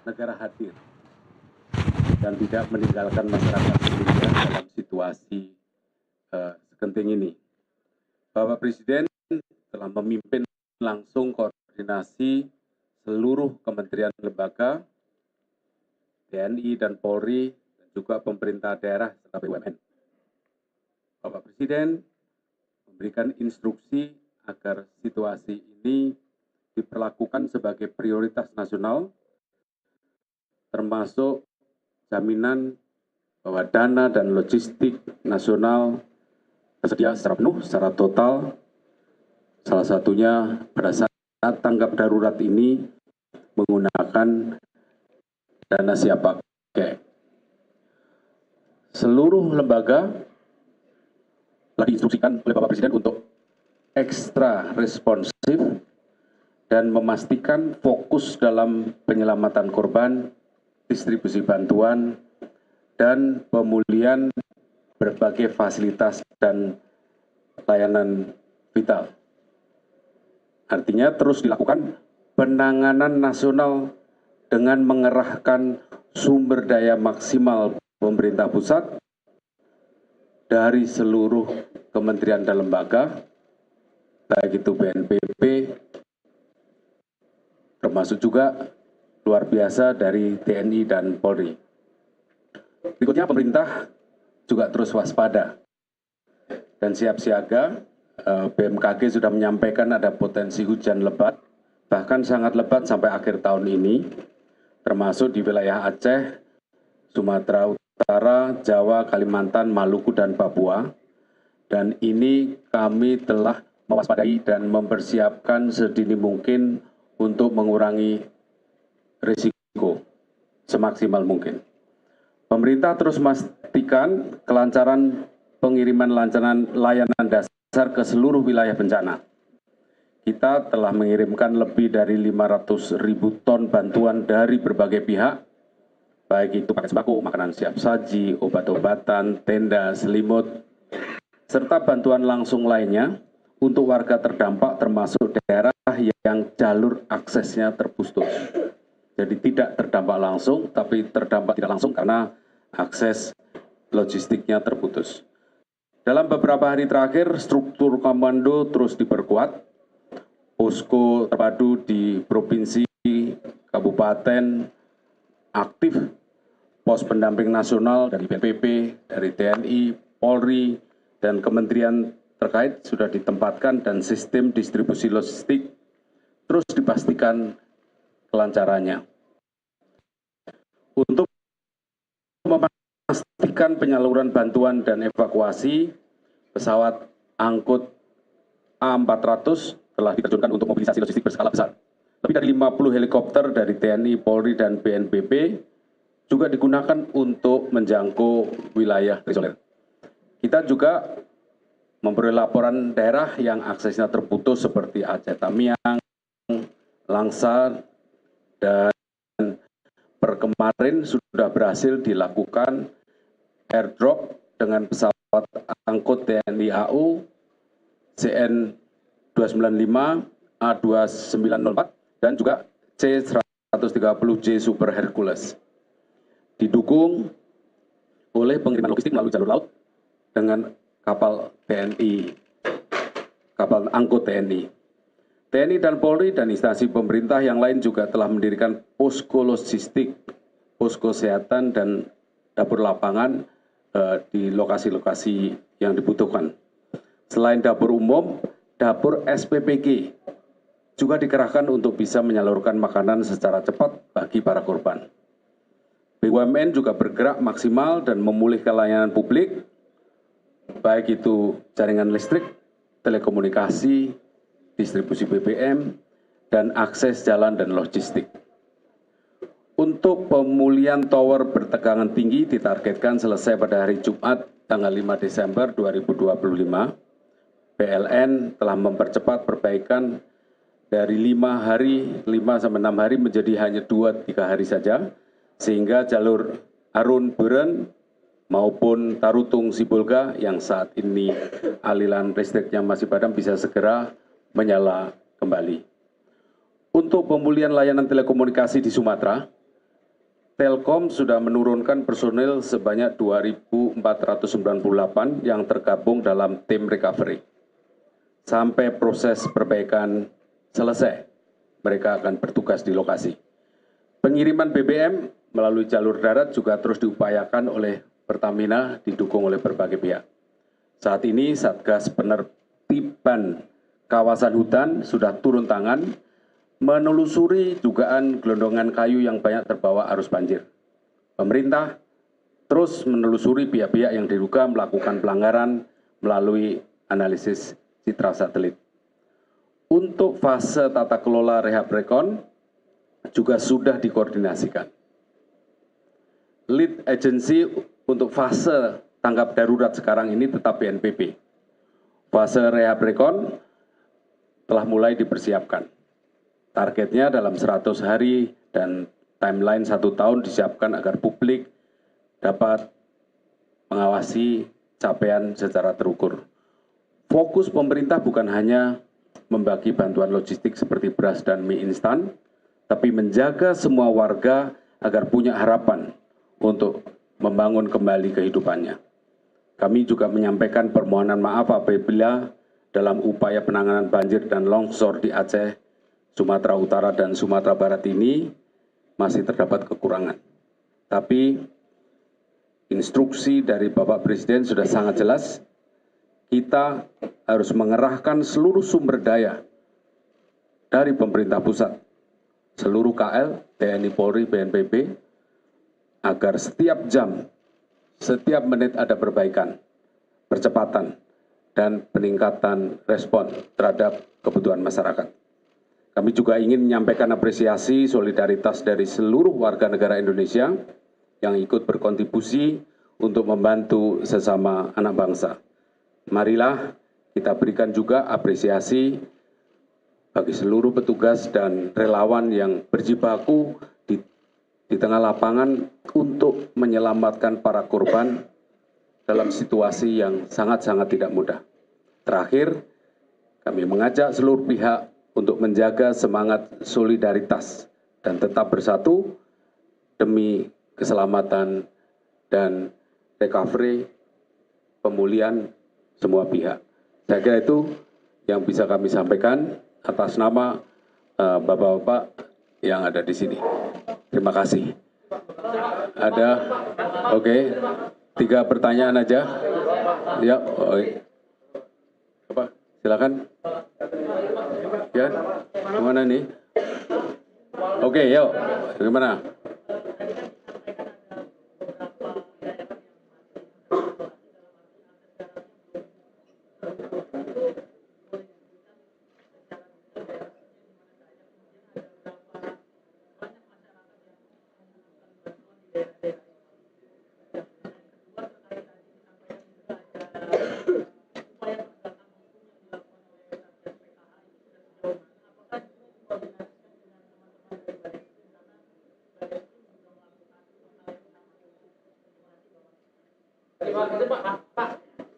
negara hadir dan tidak meninggalkan masyarakat sendirian dalam situasi segenting ini. Bapak Presiden telah memimpin langsung koordinasi seluruh kementerian lembaga, TNI dan Polri, dan juga pemerintah daerah serta BUMN. Bapak Presiden memberikan instruksi agar situasi ini diperlakukan sebagai prioritas nasional, termasuk jaminan bahwa dana dan logistik nasional tersedia secara penuh, secara total. Salah satunya pada saat tanggap darurat ini menggunakan dana siap pakai. Seluruh lembaga telah diinstruksikan oleh Bapak Presiden untuk ekstra responsif dan memastikan fokus dalam penyelamatan korban, distribusi bantuan, dan pemulihan berbagai fasilitas dan layanan vital. Artinya terus dilakukan penanganan nasional dengan mengerahkan sumber daya maksimal pemerintah pusat dari seluruh kementerian dan lembaga, baik itu BNPB, termasuk juga luar biasa dari TNI dan Polri. Berikutnya, pemerintah juga terus waspada dan siap siaga. BMKG sudah menyampaikan ada potensi hujan lebat, bahkan sangat lebat sampai akhir tahun ini, termasuk di wilayah Aceh, Sumatera Utara, Jawa, Kalimantan, Maluku, dan Papua. Dan ini kami telah mewaspadai dan mempersiapkan sedini mungkin untuk mengurangi risiko semaksimal mungkin. Pemerintah terus memastikan kelancaran pengiriman layanan dasar ke seluruh wilayah bencana. Kita telah mengirimkan lebih dari 500.000 ton bantuan dari berbagai pihak, baik itu paket sembako, makanan siap saji, obat-obatan, tenda, selimut, serta bantuan langsung lainnya untuk warga terdampak termasuk daerah yang jalur aksesnya terputus. Jadi tidak terdampak langsung, tapi terdampak tidak langsung karena akses logistiknya terputus. Dalam beberapa hari terakhir, struktur komando terus diperkuat. Posko terpadu di provinsi, kabupaten aktif, pos pendamping nasional dari BNPB, dari TNI, Polri, dan kementerian terkait sudah ditempatkan dan sistem distribusi logistik terus dipastikan kelancarannya. Untuk memastikan penyaluran bantuan dan evakuasi, pesawat angkut A400 telah diterjunkan untuk mobilisasi logistik berskala besar. Lebih dari 50 helikopter dari TNI, Polri, dan BNPB juga digunakan untuk menjangkau wilayah terisolir. Kita juga memperoleh laporan daerah yang aksesnya terputus seperti Aceh Tamiang, Langsa, dan per kemarin sudah berhasil dilakukan airdrop dengan pesawat angkut TNI AU CN 295, A2904, dan juga C130J Super Hercules. Didukung oleh pengiriman logistik melalui jalur laut dengan kapal TNI, kapal angkut TNI. TNI dan Polri dan instansi pemerintah yang lain juga telah mendirikan posko logistik, posko kesehatan, dan dapur lapangan di lokasi-lokasi yang dibutuhkan. Selain dapur umum, dapur SPPG juga dikerahkan untuk bisa menyalurkan makanan secara cepat bagi para korban. BUMN juga bergerak maksimal dan memulihkan layanan publik, baik itu jaringan listrik, telekomunikasi, distribusi BBM, dan akses jalan dan logistik. Untuk pemulihan tower bertegangan tinggi ditargetkan selesai pada hari Jumat tanggal 5 Desember 2025. PLN telah mempercepat perbaikan dari 5 sampai 6 hari menjadi hanya 2-3 hari saja, sehingga jalur Arun Beuren maupun Tarutung Sibolga yang saat ini aliran listriknya masih padam bisa segera menyala kembali. Untuk pemulihan layanan telekomunikasi di Sumatera, Telkom sudah menurunkan personil sebanyak 2.498 yang tergabung dalam tim recovery. Sampai proses perbaikan selesai, mereka akan bertugas di lokasi. Pengiriman BBM melalui jalur darat juga terus diupayakan oleh Pertamina, didukung oleh berbagai pihak. Saat ini Satgas Penertiban Kawasan Hutan sudah turun tangan menelusuri dugaan gelondongan kayu yang banyak terbawa arus banjir. Pemerintah terus menelusuri pihak-pihak yang diduga melakukan pelanggaran melalui analisis citra satelit. Untuk fase tata kelola rehab rekon juga sudah dikoordinasikan. Lead agency untuk fase tanggap darurat sekarang ini tetap BNPB. Fase rehab rekon telah mulai dipersiapkan. Targetnya dalam 100 hari dan timeline 1 tahun disiapkan agar publik dapat mengawasi capaian secara terukur. Fokus pemerintah bukan hanya membagi bantuan logistik seperti beras dan mie instan, tapi menjaga semua warga agar punya harapan untuk membangun kembali kehidupannya. Kami juga menyampaikan permohonan maaf apabila dalam upaya penanganan banjir dan longsor di Aceh, Sumatera Utara dan Sumatera Barat ini masih terdapat kekurangan. Tapi instruksi dari Bapak Presiden sudah sangat jelas, kita harus mengerahkan seluruh sumber daya dari pemerintah pusat, seluruh KL, TNI Polri, BNPB, agar setiap jam, setiap menit ada perbaikan, percepatan, dan peningkatan respon terhadap kebutuhan masyarakat. Kami juga ingin menyampaikan apresiasi solidaritas dari seluruh warga negara Indonesia yang ikut berkontribusi untuk membantu sesama anak bangsa. Marilah kita berikan juga apresiasi bagi seluruh petugas dan relawan yang berjibaku di tengah lapangan untuk menyelamatkan para korban dalam situasi yang sangat-sangat tidak mudah. Terakhir, kami mengajak seluruh pihak untuk menjaga semangat solidaritas dan tetap bersatu demi keselamatan dan recovery pemulihan semua pihak. Saya kira itu yang bisa kami sampaikan atas nama bapak-bapak yang ada di sini. Terima kasih. Ada, oke, 3 pertanyaan aja. Ya, apa? Silakan. Ya, kemana nih? Oke, yuk, gimana?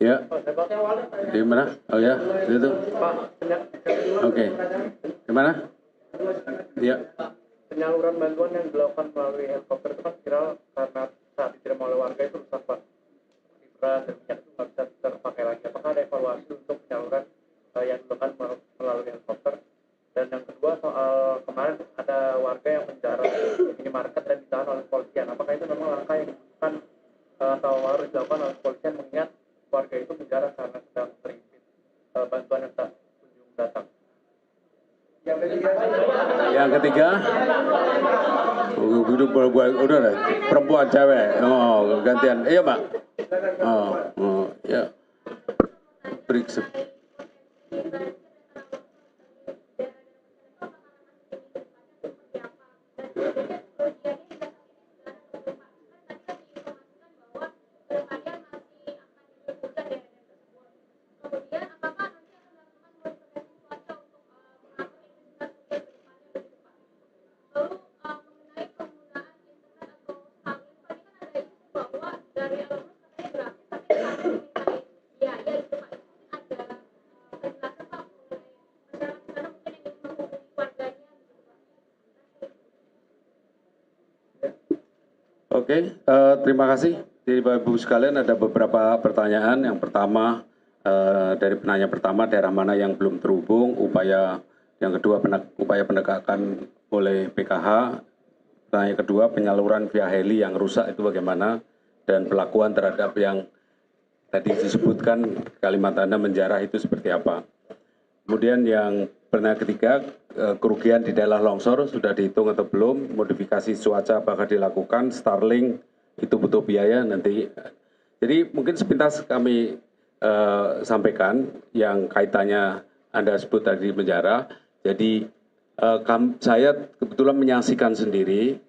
Ya, di mana? Oh ya, itu. Oke, gimana? Ya. Penyaluran bantuan yang dilakukan melalui helikopter itu kan viral karena saat diterima oleh warga itu rusak, Pak. Beras dan minyak itu nggak bisa terpakai lagi. Apakah ada evaluasi untuk penyaluran yang dilakukan melalui helikopter? Dan yang kedua soal kemarin ada warga yang menjarah minimarket dan ditahan oleh kepolisian. Apakah itu memang langkah yang dibutuhkan atau harus dilakukan oleh kepolisian mengingat warga itu menjarah karena sedang terimpit bantuan yang tak kunjung datang? Yang ketiga, udah perempuan cewek, oh gantian, iya Mbak, ya, break. Oke, terima kasih. Jadi Bapak Ibu sekalian ada beberapa pertanyaan. Yang pertama, dari penanya pertama, daerah mana yang belum terhubung, yang kedua upaya penegakan oleh PKH, pertanyaan kedua penyaluran via heli yang rusak itu bagaimana, dan pelakuan terhadap yang tadi disebutkan kalimat Anda menjarah itu seperti apa. Kemudian yang pertanyaan ketiga, kerugian di daerah longsor sudah dihitung atau belum, modifikasi cuaca apakah dilakukan, Starlink itu butuh biaya nanti. Jadi mungkin sepintas kami sampaikan yang kaitannya Anda sebut tadi penjara. Jadi saya kebetulan menyaksikan sendiri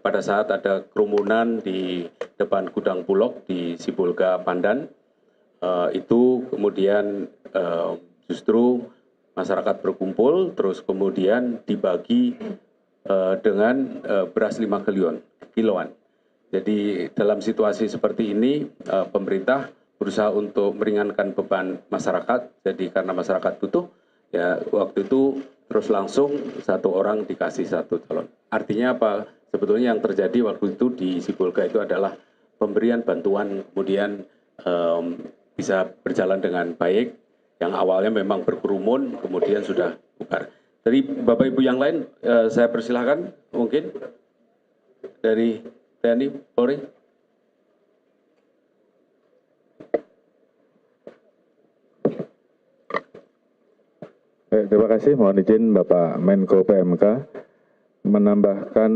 pada saat ada kerumunan di depan gudang Bulog di Sibolga, Pandan. Itu kemudian justru masyarakat berkumpul, terus kemudian dibagi dengan beras 5 kiloan. Jadi dalam situasi seperti ini, pemerintah berusaha untuk meringankan beban masyarakat. Jadi karena masyarakat butuh, ya waktu itu terus langsung satu orang dikasih satu calon. Artinya apa? Sebetulnya yang terjadi waktu itu di Sibolga itu adalah pemberian bantuan kemudian bisa berjalan dengan baik. Yang awalnya memang berkerumun, kemudian sudah bubar. Dari Bapak Ibu yang lain, saya persilahkan mungkin dari TNI Polri. Terima kasih. Mohon izin Bapak Menko PMK menambahkan